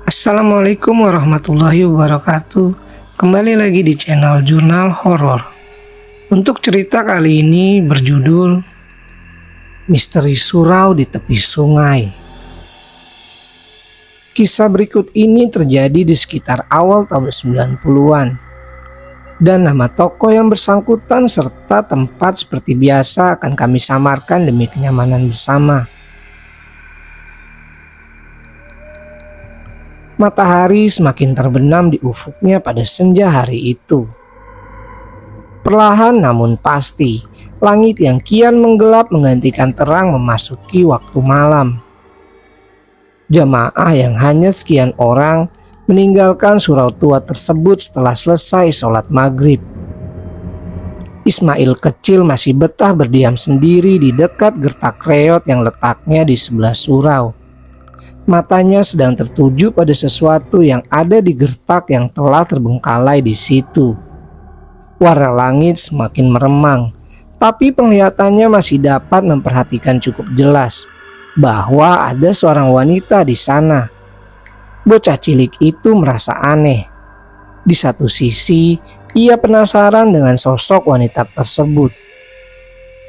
Assalamualaikum warahmatullahi wabarakatuh. Kembali lagi di channel Jurnal Horor. Untuk cerita kali ini berjudul Misteri Surau di Tepi Sungai. Kisah berikut ini terjadi di sekitar awal tahun 90-an. Dan nama tokoh yang bersangkutan serta tempat seperti biasa akan kami samarkan demi kenyamanan bersama. Matahari semakin terbenam di ufuknya pada senja hari itu. Perlahan namun pasti, langit yang kian menggelap menggantikan terang memasuki waktu malam. Jamaah yang hanya sekian orang meninggalkan surau tua tersebut setelah selesai sholat maghrib. Ismail kecil masih betah berdiam sendiri di dekat gertak reot yang letaknya di sebelah surau. Matanya sedang tertuju pada sesuatu yang ada di gertak yang telah terbengkalai di situ. Warna langit semakin meremang, tapi penglihatannya masih dapat memperhatikan cukup jelas bahwa ada seorang wanita di sana. Bocah cilik itu merasa aneh. Di satu sisi, ia penasaran dengan sosok wanita tersebut.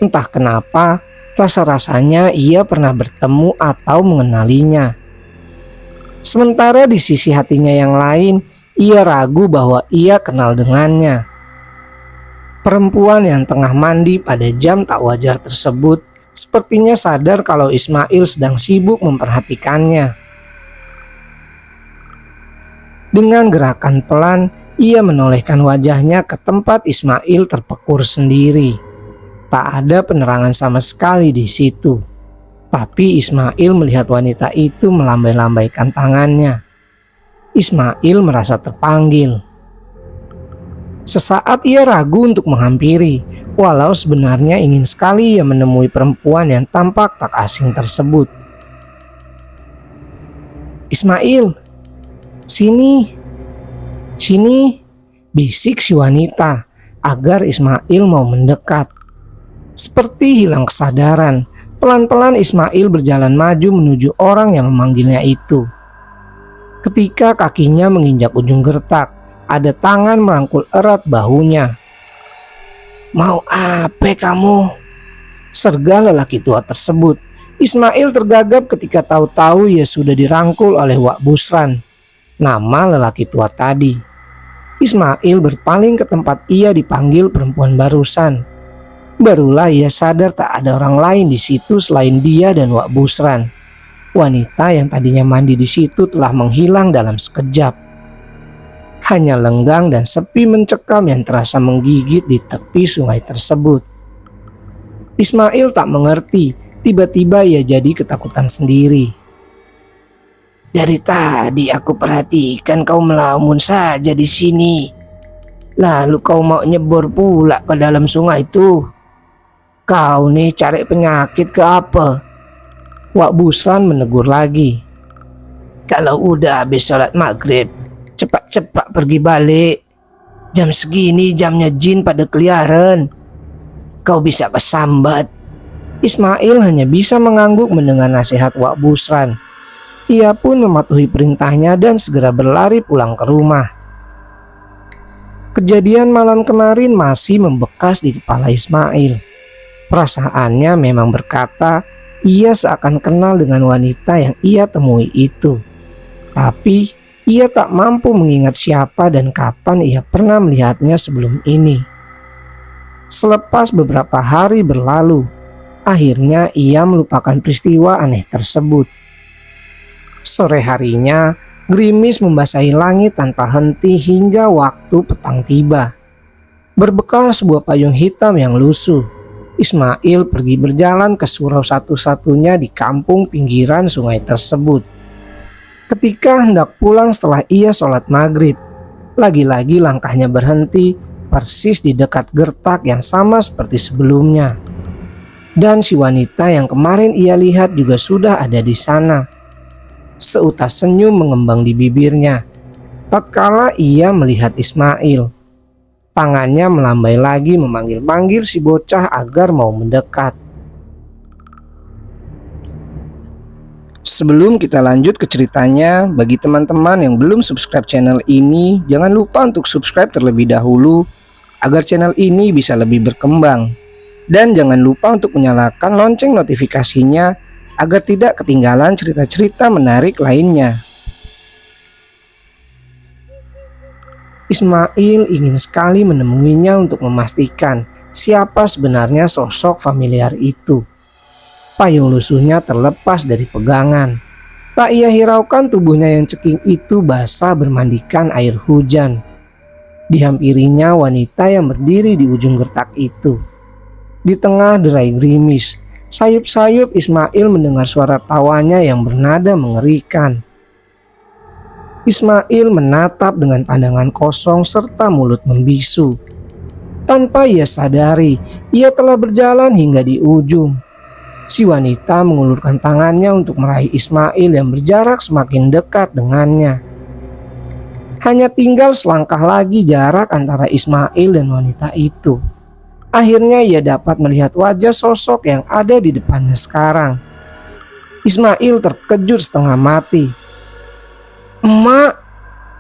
Entah kenapa, rasa-rasanya ia pernah bertemu atau mengenalinya. Sementara di sisi hatinya yang lain, ia ragu bahwa ia kenal dengannya. Perempuan yang tengah mandi pada jam tak wajar tersebut sepertinya sadar kalau Ismail sedang sibuk memperhatikannya. Dengan gerakan pelan, ia menolehkan wajahnya ke tempat Ismail terpekur sendiri. Tak ada penerangan sama sekali di situ. Tapi Ismail melihat wanita itu melambai-lambaikan tangannya. Ismail merasa terpanggil. Sesaat ia ragu untuk menghampiri, walau sebenarnya ingin sekali ia menemui perempuan yang tampak tak asing tersebut. Ismail, sini, sini, bisik si wanita agar Ismail mau mendekat. Seperti hilang kesadaran, pelan-pelan Ismail berjalan maju menuju orang yang memanggilnya itu. Ketika kakinya menginjak ujung gertak, ada tangan merangkul erat bahunya. "Mau apa kamu?" serga lelaki tua tersebut. Ismail tergagap ketika tahu-tahu ia sudah dirangkul oleh Wak Busran, nama lelaki tua tadi. Ismail berpaling ke tempat ia dipanggil perempuan barusan. Barulah ia sadar tak ada orang lain di situ selain dia dan Wak Busran. Wanita yang tadinya mandi di situ telah menghilang dalam sekejap. Hanya lenggang dan sepi mencekam yang terasa menggigit di tepi sungai tersebut. Ismail tak mengerti, tiba-tiba ia jadi ketakutan sendiri. "Dari tadi aku perhatikan kau melamun saja di sini. Lalu kau mau nyebur pula ke dalam sungai itu. Kau nih cari penyakit ke apa?" Wak Busran menegur lagi. "Kalau udah habis sholat maghrib, cepat-cepat pergi balik. Jam segini jamnya jin pada keliaran. Kau bisa kesambat." Ismail hanya bisa mengangguk mendengar nasihat Wak Busran. Ia pun mematuhi perintahnya dan segera berlari pulang ke rumah. Kejadian malam kemarin masih membekas di kepala Ismail. Perasaannya memang berkata ia seakan kenal dengan wanita yang ia temui itu. Tapi ia tak mampu mengingat siapa dan kapan ia pernah melihatnya sebelum ini. Selepas beberapa hari berlalu, akhirnya ia melupakan peristiwa aneh tersebut. Sore harinya, gerimis membasahi langit tanpa henti hingga waktu petang tiba. Berbekal sebuah payung hitam yang lusuh, Ismail pergi berjalan ke surau satu-satunya di kampung pinggiran sungai tersebut. Ketika hendak pulang setelah ia sholat maghrib, lagi-lagi langkahnya berhenti persis di dekat gertak yang sama seperti sebelumnya. Dan si wanita yang kemarin ia lihat juga sudah ada di sana. Seutas senyum mengembang di bibirnya tatkala ia melihat Ismail. Tangannya melambai lagi memanggil-manggil si bocah agar mau mendekat. Sebelum kita lanjut ke ceritanya, bagi teman-teman yang belum subscribe channel ini, jangan lupa untuk subscribe terlebih dahulu agar channel ini bisa lebih berkembang. Dan jangan lupa untuk menyalakan lonceng notifikasinya agar tidak ketinggalan cerita-cerita menarik lainnya. Ismail ingin sekali menemuinya untuk memastikan siapa sebenarnya sosok familiar itu. Payung lusuhnya terlepas dari pegangan. Tak ia hiraukan tubuhnya yang ceking itu basah bermandikan air hujan. Dihampirinya wanita yang berdiri di ujung gertak itu. Di tengah derai gerimis, sayup-sayup Ismail mendengar suara tawanya yang bernada mengerikan. Ismail menatap dengan pandangan kosong serta mulut membisu. Tanpa ia sadari, ia telah berjalan hingga di ujung. Si wanita mengulurkan tangannya untuk meraih Ismail yang berjarak semakin dekat dengannya. Hanya tinggal selangkah lagi jarak antara Ismail dan wanita itu. Akhirnya ia dapat melihat wajah sosok yang ada di depannya sekarang. Ismail terkejut setengah mati. "Emak!"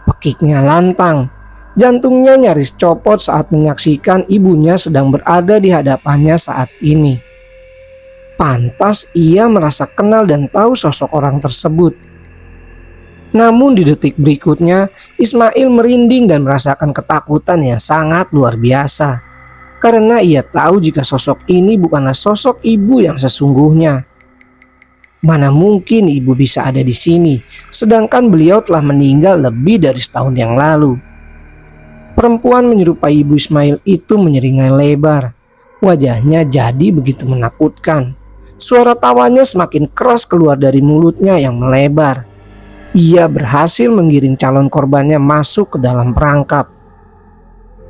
Pekiknya lantang. Jantungnya nyaris copot saat menyaksikan ibunya sedang berada di hadapannya saat ini. Pantas ia merasa kenal dan tahu sosok orang tersebut. Namun di detik berikutnya, Ismail merinding dan merasakan ketakutan yang sangat luar biasa. Karena ia tahu jika sosok ini bukanlah sosok ibu yang sesungguhnya. Mana mungkin ibu bisa ada di sini, sedangkan beliau telah meninggal lebih dari setahun yang lalu. Perempuan menyerupai ibu Ismail itu menyeringai lebar. Wajahnya jadi begitu menakutkan. Suara tawanya semakin keras keluar dari mulutnya yang melebar. Ia berhasil menggiring calon korbannya masuk ke dalam perangkap.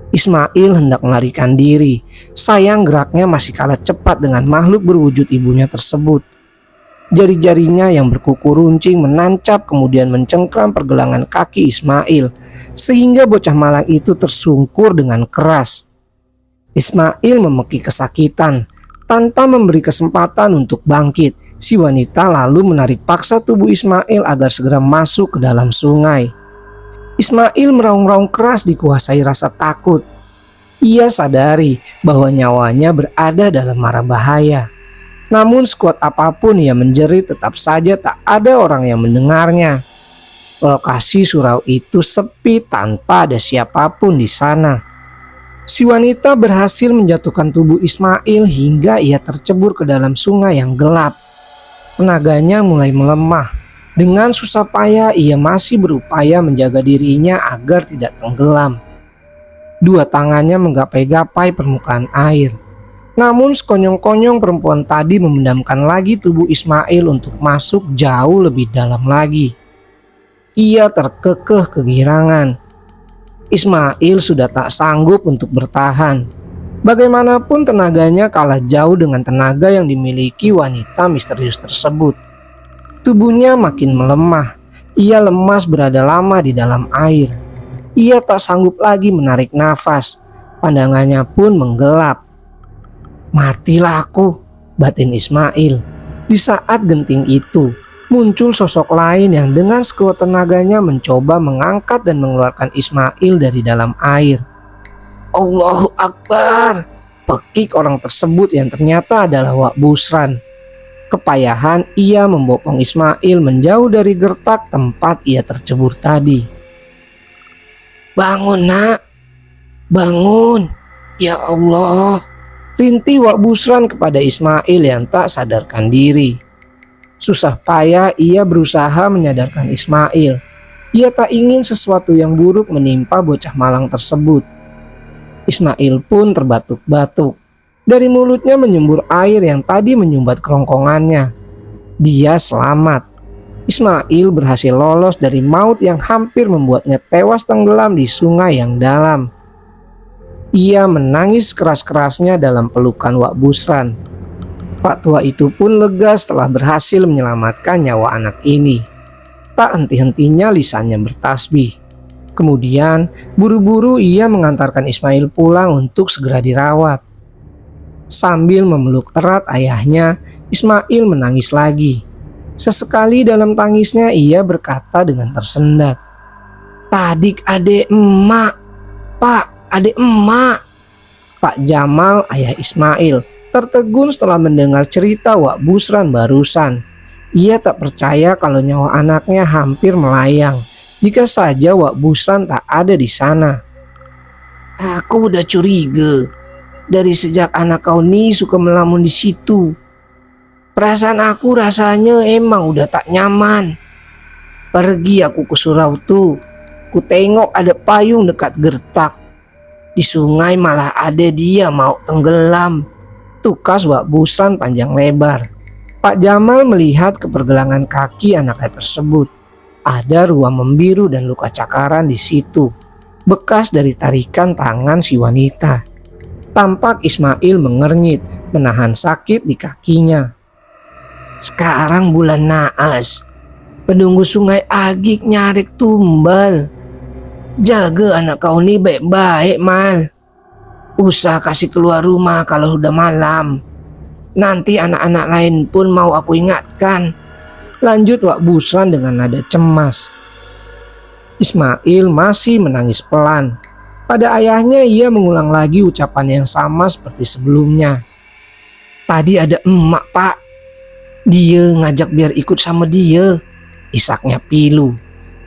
Ismail hendak melarikan diri. Sayang geraknya masih kalah cepat dengan makhluk berwujud ibunya tersebut. Jari-jarinya yang berkuku runcing menancap kemudian mencengkram pergelangan kaki Ismail, sehingga bocah malang itu tersungkur dengan keras. Ismail memekik kesakitan. Tanpa memberi kesempatan untuk bangkit, si wanita lalu menarik paksa tubuh Ismail agar segera masuk ke dalam sungai. Ismail meraung-raung keras dikuasai rasa takut. Ia sadari bahwa nyawanya berada dalam mara bahaya. Namun sekuat apapun ia menjerit, tetap saja tak ada orang yang mendengarnya. Lokasi surau itu sepi tanpa ada siapapun di sana. Si wanita berhasil menjatuhkan tubuh Ismail hingga ia tercebur ke dalam sungai yang gelap. Tenaganya mulai melemah. Dengan susah payah ia masih berupaya menjaga dirinya agar tidak tenggelam. Dua tangannya menggapai-gapai permukaan air. Namun sekonyong-konyong perempuan tadi memendamkan lagi tubuh Ismail untuk masuk jauh lebih dalam lagi. Ia terkekeh kegirangan. Ismail sudah tak sanggup untuk bertahan. Bagaimanapun tenaganya kalah jauh dengan tenaga yang dimiliki wanita misterius tersebut. Tubuhnya makin melemah. Ia lemas berada lama di dalam air. Ia tak sanggup lagi menarik nafas. Pandangannya pun menggelap. "Matilah aku," batin Ismail. Di saat genting itu, muncul sosok lain yang dengan sekuat tenaganya mencoba mengangkat dan mengeluarkan Ismail dari dalam air. "Allahu Akbar!" Pekik orang tersebut yang ternyata adalah Wak Busran. Kepayahan ia membopong Ismail menjauh dari gertak tempat ia tercebur tadi. "Bangun nak, bangun, ya Allah!" rintih Wak Busran kepada Ismail yang tak sadarkan diri. Susah payah ia berusaha menyadarkan Ismail. Ia tak ingin sesuatu yang buruk menimpa bocah malang tersebut. Ismail pun terbatuk-batuk. Dari mulutnya menyembur air yang tadi menyumbat kerongkongannya. Dia selamat. Ismail berhasil lolos dari maut yang hampir membuatnya tewas tenggelam di sungai yang dalam. Ia menangis keras-kerasnya dalam pelukan Wak Busran. Pak tua itu pun lega setelah berhasil menyelamatkan nyawa anak ini. Tak henti-hentinya lisannya bertasbih. Kemudian buru-buru ia mengantarkan Ismail pulang untuk segera dirawat. Sambil memeluk erat ayahnya, Ismail menangis lagi. Sesekali dalam tangisnya ia berkata dengan tersendat, "Tadi adek emak, Pak, adek emak." Pak Jamal, ayah Ismail, tertegun setelah mendengar cerita Wak Busran barusan. Ia tak percaya kalau nyawa anaknya hampir melayang jika saja Wak Busran tak ada di sana. "Aku udah curiga dari sejak anak kau nih suka melamun di situ. Perasaan aku rasanya emang udah tak nyaman. Pergi aku ke surau tuh, ku tengok ada payung dekat gertak. Di sungai malah ada dia mau tenggelam." Tukas Wak Busran panjang lebar. Pak Jamal melihat ke pergelangan kaki anaknya tersebut. Ada ruam membiru dan luka cakaran di situ, bekas dari tarikan tangan si wanita. Tampak Ismail mengernyit, menahan sakit di kakinya. "Sekarang bulan naas, penunggu sungai Agik nyarik tumbal. Jaga anak kau nih baik-baik, Mal. Usah kasih keluar rumah kalau udah malam. Nanti anak-anak lain pun mau aku ingatkan," lanjut Wak Busran dengan nada cemas. Ismail masih menangis pelan. Pada ayahnya ia mengulang lagi ucapan yang sama seperti sebelumnya. "Tadi ada emak, Pak. Dia ngajak biar ikut sama dia," isaknya pilu.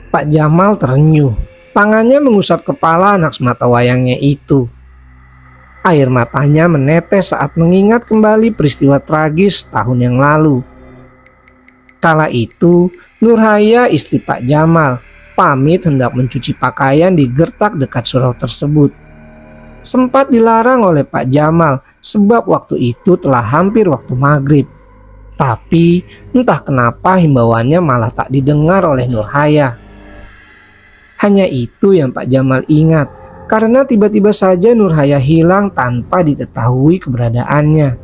Pak Jamal terenyuh. Tangannya mengusap kepala anak sematawayangnya itu. Air matanya menetes saat mengingat kembali peristiwa tragis tahun yang lalu. Kala itu, Nurhaya, istri Pak Jamal, pamit hendak mencuci pakaian di gertak dekat surau tersebut. Sempat dilarang oleh Pak Jamal sebab waktu itu telah hampir waktu maghrib. Tapi entah kenapa himbauannya malah tak didengar oleh Nurhaya. Hanya itu yang Pak Jamal ingat, karena tiba-tiba saja Nurhaya hilang tanpa diketahui keberadaannya.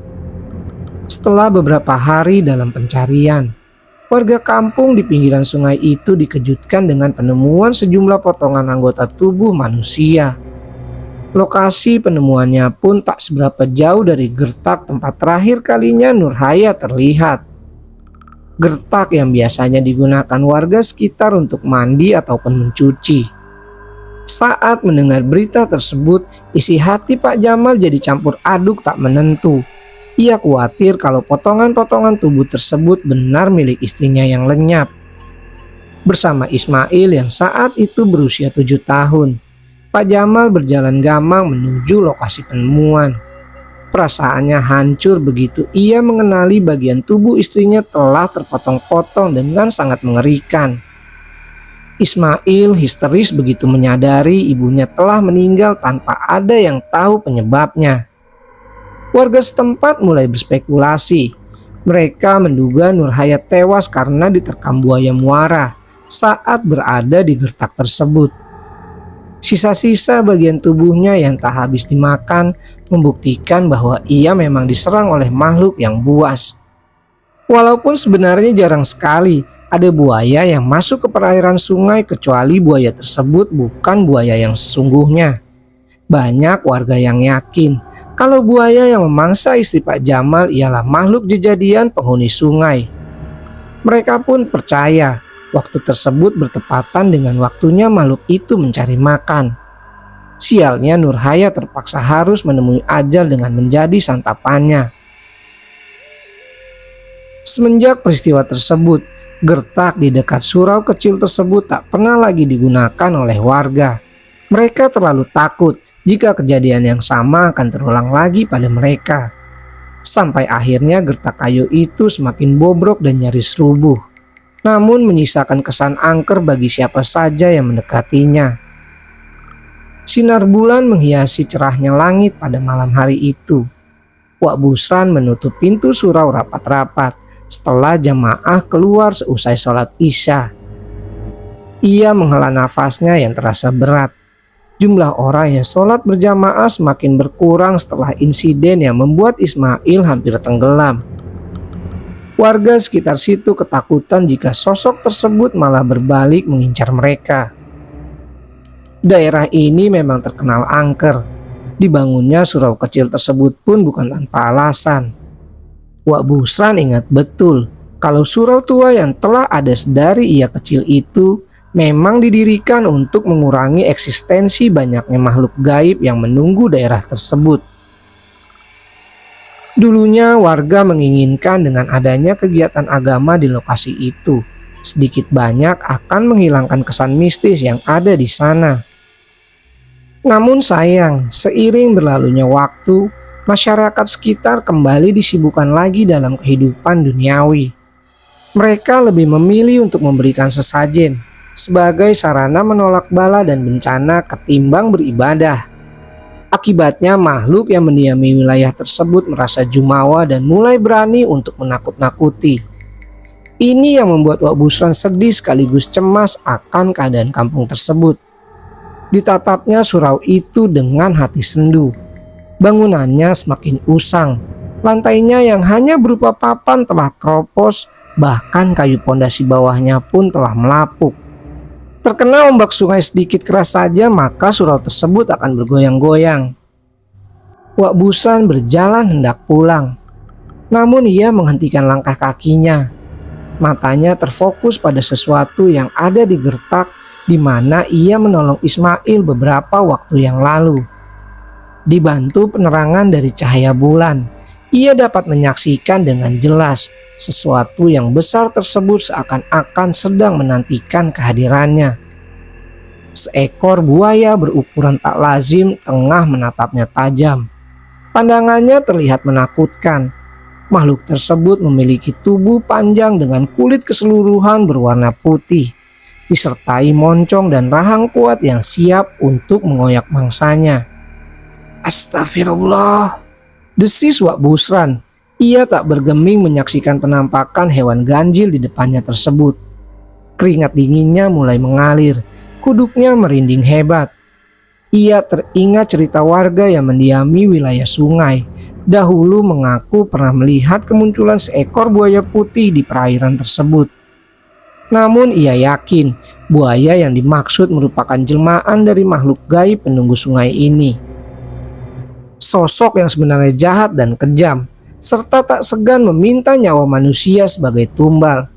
Setelah beberapa hari dalam pencarian, warga kampung di pinggiran sungai itu dikejutkan dengan penemuan sejumlah potongan anggota tubuh manusia. Lokasi penemuannya pun tak seberapa jauh dari gertak tempat terakhir kalinya Nurhaya terlihat. Gertak yang biasanya digunakan warga sekitar untuk mandi ataupun mencuci. Saat mendengar berita tersebut, isi hati Pak Jamal jadi campur aduk tak menentu. Ia khawatir kalau potongan-potongan tubuh tersebut benar milik istrinya yang lenyap. Bersama Ismail yang saat itu berusia 7 tahun, Pak Jamal berjalan gamang menuju lokasi penemuan. Perasaannya hancur begitu ia mengenali bagian tubuh istrinya telah terpotong-potong dengan sangat mengerikan. Ismail histeris begitu menyadari ibunya telah meninggal tanpa ada yang tahu penyebabnya. Warga setempat mulai berspekulasi. Mereka menduga Nurhaya tewas karena diterkam buaya muara saat berada di gertak tersebut. Sisa-sisa bagian tubuhnya yang tak habis dimakan membuktikan bahwa ia memang diserang oleh makhluk yang buas. Walaupun sebenarnya jarang sekali ada buaya yang masuk ke perairan sungai kecuali buaya tersebut bukan buaya yang sesungguhnya. Banyak warga yang yakin kalau buaya yang memangsa istri Pak Jamal ialah makhluk jejadian penghuni sungai. Mereka pun percaya waktu tersebut bertepatan dengan waktunya makhluk itu mencari makan. Sialnya Nurhaya terpaksa harus menemui ajal dengan menjadi santapannya. Semenjak peristiwa tersebut, gertak di dekat surau kecil tersebut tak pernah lagi digunakan oleh warga. Mereka terlalu takut jika kejadian yang sama akan terulang lagi pada mereka. Sampai akhirnya gertak kayu itu semakin bobrok dan nyaris rubuh, namun menyisakan kesan angker bagi siapa saja yang mendekatinya. Sinar bulan menghiasi cerahnya langit pada malam hari itu. Wak Busran menutup pintu surau rapat-rapat setelah jamaah keluar seusai sholat Isya. Ia menghela nafasnya yang terasa berat. Jumlah orang yang sholat berjamaah semakin berkurang setelah insiden yang membuat Ismail hampir tenggelam. Warga sekitar situ ketakutan jika sosok tersebut malah berbalik mengincar mereka. Daerah ini memang terkenal angker. Dibangunnya surau kecil tersebut pun bukan tanpa alasan. Wak Busran ingat betul kalau surau tua yang telah ada sedari ia kecil itu memang didirikan untuk mengurangi eksistensi banyaknya makhluk gaib yang menunggu daerah tersebut. Dulunya warga menginginkan dengan adanya kegiatan agama di lokasi itu, sedikit banyak akan menghilangkan kesan mistis yang ada di sana. Namun sayang, seiring berlalunya waktu, masyarakat sekitar kembali disibukkan lagi dalam kehidupan duniawi. Mereka lebih memilih untuk memberikan sesajen sebagai sarana menolak bala dan bencana ketimbang beribadah. Akibatnya makhluk yang mendiami wilayah tersebut merasa jumawa dan mulai berani untuk menakut-nakuti. Ini yang membuat Wak Busran sedih sekaligus cemas akan keadaan kampung tersebut. Ditatapnya surau itu dengan hati sendu. Bangunannya semakin usang. Lantainya yang hanya berupa papan telah keropos, bahkan kayu pondasi bawahnya pun telah melapuk. Terkena ombak sungai sedikit keras saja maka surau tersebut akan bergoyang-goyang. Wak Busran berjalan hendak pulang. Namun ia menghentikan langkah kakinya. Matanya terfokus pada sesuatu yang ada di gertak di mana ia menolong Ismail beberapa waktu yang lalu. Dibantu penerangan dari cahaya bulan, ia dapat menyaksikan dengan jelas sesuatu yang besar tersebut seakan-akan sedang menantikan kehadirannya. Seekor buaya berukuran tak lazim tengah menatapnya tajam. Pandangannya terlihat menakutkan. Makhluk tersebut memiliki tubuh panjang dengan kulit keseluruhan berwarna putih, disertai moncong dan rahang kuat yang siap untuk mengoyak mangsanya. Astagfirullah, desis Wak Busran. Ia tak bergeming menyaksikan penampakan hewan ganjil di depannya tersebut. Keringat dinginnya mulai mengalir, kuduknya merinding hebat. Ia teringat cerita warga yang mendiami wilayah sungai. Dahulu mengaku pernah melihat kemunculan seekor buaya putih di perairan tersebut. Namun ia yakin buaya yang dimaksud merupakan jelmaan dari makhluk gaib penunggu sungai ini. Sosok yang sebenarnya jahat dan kejam, serta tak segan meminta nyawa manusia sebagai tumbal.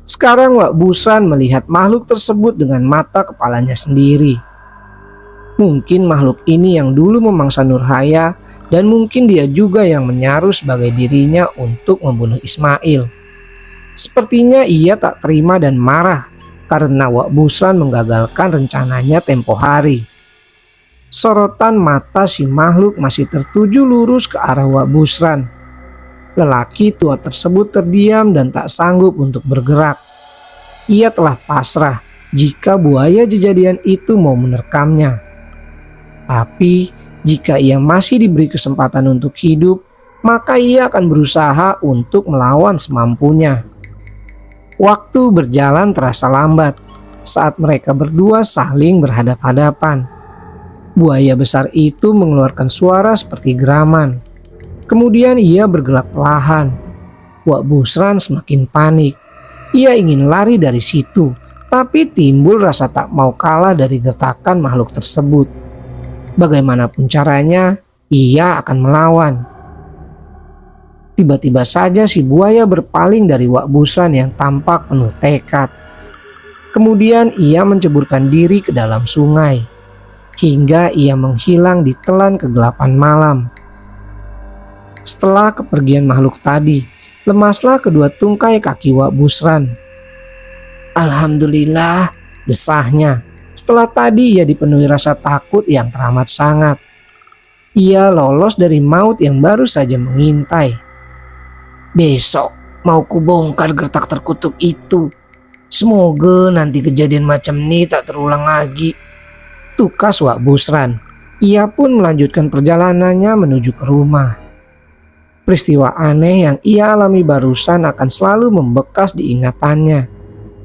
Sekarang Wak Busran melihat makhluk tersebut dengan mata kepalanya sendiri. Mungkin makhluk ini yang dulu memangsa Nurhaya dan mungkin dia juga yang menyaru sebagai dirinya untuk membunuh Ismail. Sepertinya ia tak terima dan marah karena Wak Busran menggagalkan rencananya tempo hari. Sorotan mata si makhluk masih tertuju lurus ke arah Wak Busran. Lelaki tua tersebut terdiam dan tak sanggup untuk bergerak. Ia telah pasrah jika buaya kejadian itu mau menerkamnya. Tapi jika ia masih diberi kesempatan untuk hidup, maka ia akan berusaha untuk melawan semampunya. Waktu berjalan terasa lambat saat mereka berdua saling berhadap-hadapan. Buaya besar itu mengeluarkan suara seperti geraman. Kemudian ia bergerak perlahan. Wak Busran semakin panik. Ia ingin lari dari situ, tapi timbul rasa tak mau kalah dari gertakan makhluk tersebut. Bagaimanapun caranya, ia akan melawan. Tiba-tiba saja si buaya berpaling dari Wak Busran yang tampak penuh tekad. Kemudian ia menceburkan diri ke dalam sungai, hingga ia menghilang di telan kegelapan malam. Setelah kepergian makhluk tadi, lemaslah kedua tungkai kaki Wak Busran. Alhamdulillah, desahnya. Setelah tadi ia dipenuhi rasa takut yang teramat sangat. Ia lolos dari maut yang baru saja mengintai. Besok mau kubongkar gertak terkutuk itu. Semoga nanti kejadian macam ini tak terulang lagi, tukas Wak Busran. Ia pun melanjutkan perjalanannya menuju ke rumah. Peristiwa aneh yang ia alami barusan akan selalu membekas di ingatannya.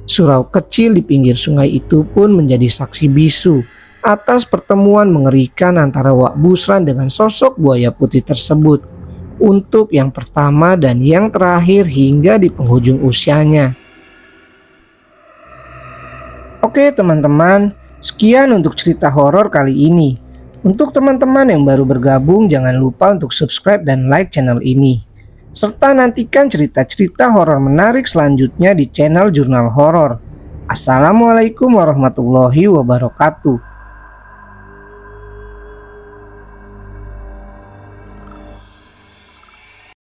Surau kecil di pinggir sungai itu pun menjadi saksi bisu atas pertemuan mengerikan antara Wak Busran dengan sosok buaya putih tersebut untuk yang pertama dan yang terakhir hingga di penghujung usianya. Oke teman-teman, sekian untuk cerita horor kali ini. Untuk teman-teman yang baru bergabung, jangan lupa untuk subscribe dan like channel ini. serta nantikan cerita-cerita horor menarik selanjutnya di channel Jurnal Horor. Assalamualaikum warahmatullahi wabarakatuh.